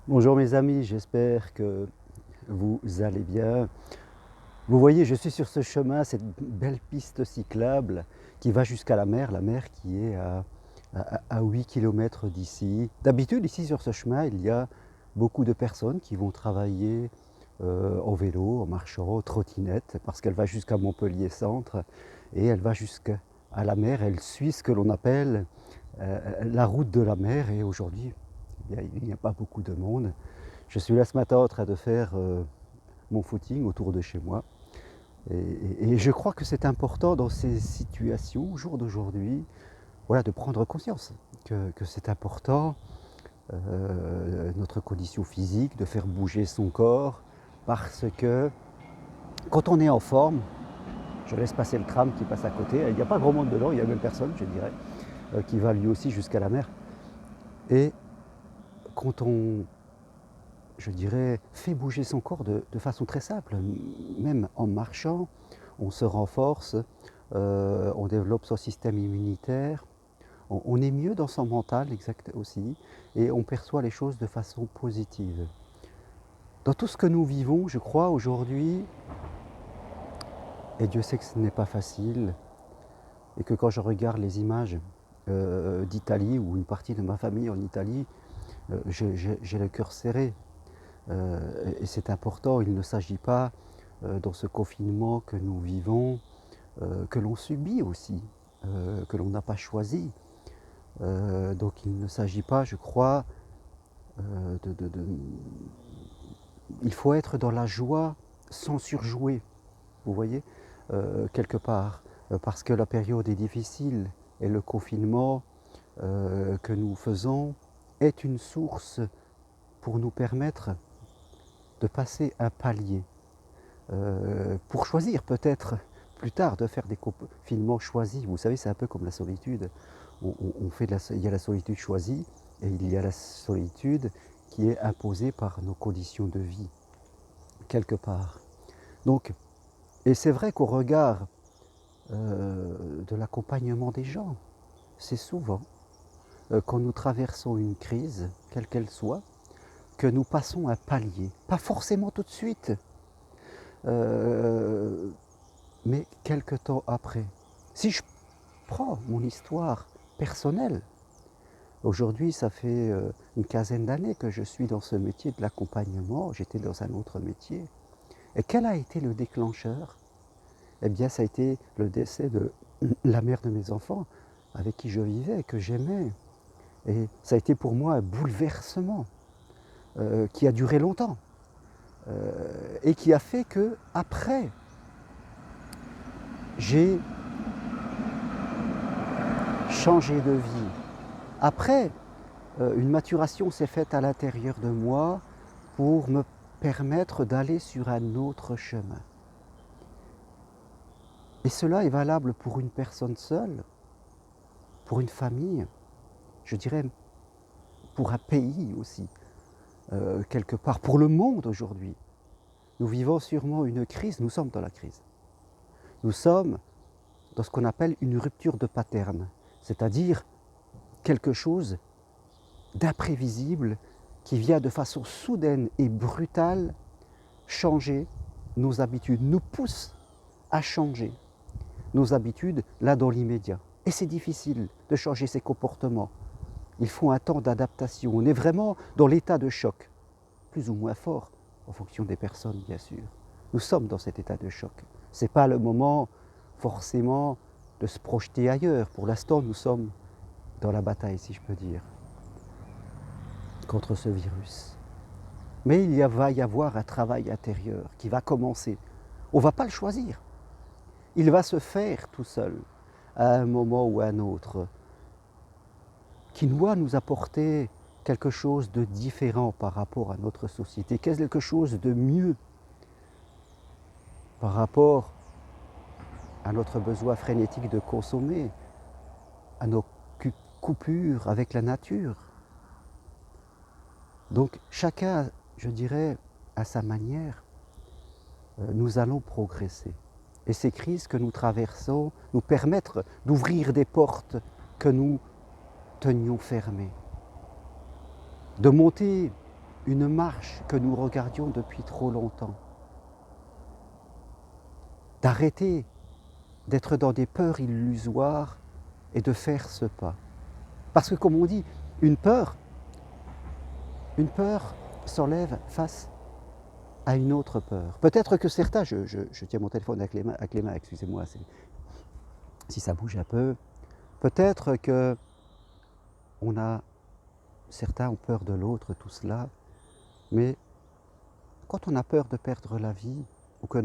Bonjour mes amis, j'espère que vous allez bien. Vous voyez, je suis sur ce chemin, cette belle piste cyclable qui va jusqu'à la mer qui est à 8 km d'ici. D'habitude, ici sur ce chemin, il y a beaucoup de personnes qui vont travailler en vélo, en marchant, en trottinette, parce qu'elle va jusqu'à Montpellier Centre et elle va jusqu'à la mer. Elle suit ce que l'on appelle la route de la mer et aujourd'hui, il n'y a pas beaucoup de monde. Je suis là ce matin en train de faire mon footing autour de chez moi. Et je crois que c'est important dans ces situations, au jour d'aujourd'hui, voilà, de prendre conscience que c'est important, notre condition physique, de faire bouger son corps, parce que quand on est en forme, je laisse passer le tram qui passe à côté, il n'y a pas grand monde dedans, il n'y a même personne, je dirais, qui va lui aussi jusqu'à la mer. Et quand on, je dirais, fait bouger son corps de façon très simple, même en marchant, on se renforce, on développe son système immunitaire, on est mieux dans son mental exact aussi, et on perçoit les choses de façon positive. Dans tout ce que nous vivons, je crois aujourd'hui, et Dieu sait que ce n'est pas facile, et que quand je regarde les images d'Italie, ou une partie de ma famille en Italie, j'ai le cœur serré. Et c'est important, il ne s'agit pas dans ce confinement que nous vivons, que l'on subit aussi, que l'on n'a pas choisi. Donc il ne s'agit pas, je crois, de. Il faut être dans la joie sans surjouer, vous voyez, quelque part, parce que la période est difficile et le confinement que nous faisons est une source pour nous permettre de passer un palier, pour choisir peut-être plus tard de faire des confinements choisis. Vous savez, c'est un peu comme la solitude. On fait il y a la solitude choisie et il y a la solitude qui est imposée par nos conditions de vie, quelque part. Donc, et c'est vrai qu'au regard de l'accompagnement des gens, c'est souvent quand nous traversons une crise, quelle qu'elle soit, que nous passons un palier. Pas forcément tout de suite, mais quelque temps après. Si je prends mon histoire personnelle, aujourd'hui ça fait une quinzaine d'années que je suis dans ce métier de l'accompagnement, j'étais dans un autre métier. Et quel a été le déclencheur? Eh bien ça a été le décès de la mère de mes enfants, avec qui je vivais, que j'aimais. Et ça a été pour moi un bouleversement qui a duré longtemps et qui a fait que après j'ai changé de vie. Après, une maturation s'est faite à l'intérieur de moi pour me permettre d'aller sur un autre chemin. Et cela est valable pour une personne seule, pour une famille, je dirais pour un pays aussi, quelque part, pour le monde aujourd'hui. Nous vivons sûrement une crise, nous sommes dans la crise. Nous sommes dans ce qu'on appelle une rupture de pattern, c'est-à-dire quelque chose d'imprévisible qui vient de façon soudaine et brutale changer nos habitudes, nous pousse à changer nos habitudes là dans l'immédiat. Et c'est difficile de changer ses comportements. Il faut un temps d'adaptation. On est vraiment dans l'état de choc, plus ou moins fort, en fonction des personnes bien sûr. Nous sommes dans cet état de choc. Ce n'est pas le moment forcément de se projeter ailleurs. Pour l'instant, nous sommes dans la bataille, si je peux dire, contre ce virus. Mais va y avoir un travail intérieur qui va commencer. On ne va pas le choisir. Il va se faire tout seul, à un moment ou à un autre, qui doit nous apporter quelque chose de différent par rapport à notre société, quelque chose de mieux par rapport à notre besoin frénétique de consommer, à nos coupures avec la nature. Donc chacun, je dirais, à sa manière, nous allons progresser. Et ces crises que nous traversons nous permettent d'ouvrir des portes que nous tenions fermées, de monter une marche que nous regardions depuis trop longtemps. D'arrêter d'être dans des peurs illusoires et de faire ce pas. Parce que comme on dit, une peur s'enlève face à une autre peur. Peut-être que certains, je tiens mon téléphone avec les mains, excusez-moi si ça bouge un peu, peut-être que certains ont peur de l'autre, tout cela, mais quand on a peur de perdre la vie, ou que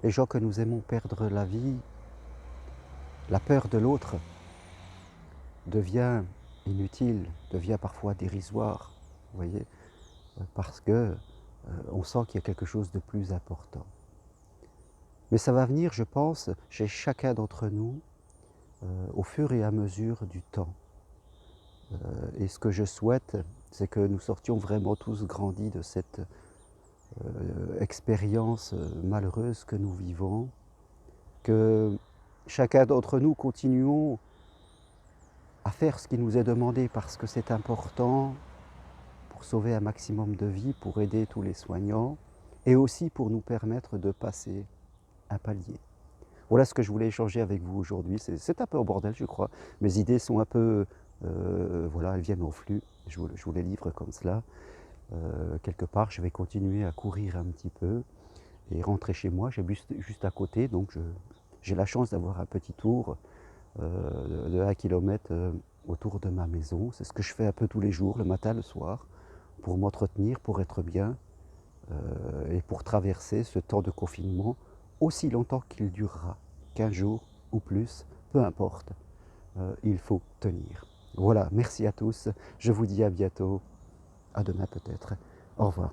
les gens que nous aimons perdre la vie, la peur de l'autre devient inutile, devient parfois dérisoire, vous voyez, parce que on sent qu'il y a quelque chose de plus important. Mais ça va venir, je pense, chez chacun d'entre nous, au fur et à mesure du temps. Et ce que je souhaite, c'est que nous sortions vraiment tous grandis de cette expérience malheureuse que nous vivons, que chacun d'entre nous continuons à faire ce qui nous est demandé parce que c'est important pour sauver un maximum de vies, pour aider tous les soignants et aussi pour nous permettre de passer un palier. Voilà ce que je voulais échanger avec vous aujourd'hui. C'est un peu au bordel, je crois. Mes idées sont un peu, voilà, elles viennent au flux. Je vous les livre comme cela. Quelque part, je vais continuer à courir un petit peu et rentrer chez moi. J'habite juste à côté, donc j'ai la chance d'avoir un petit tour de 1 kilomètre autour de ma maison. C'est ce que je fais un peu tous les jours, le matin, le soir, pour m'entretenir, pour être bien et pour traverser ce temps de confinement aussi longtemps qu'il durera, 15 jours ou plus, peu importe, il faut tenir. Voilà, merci à tous, je vous dis à bientôt, à demain peut-être, au revoir.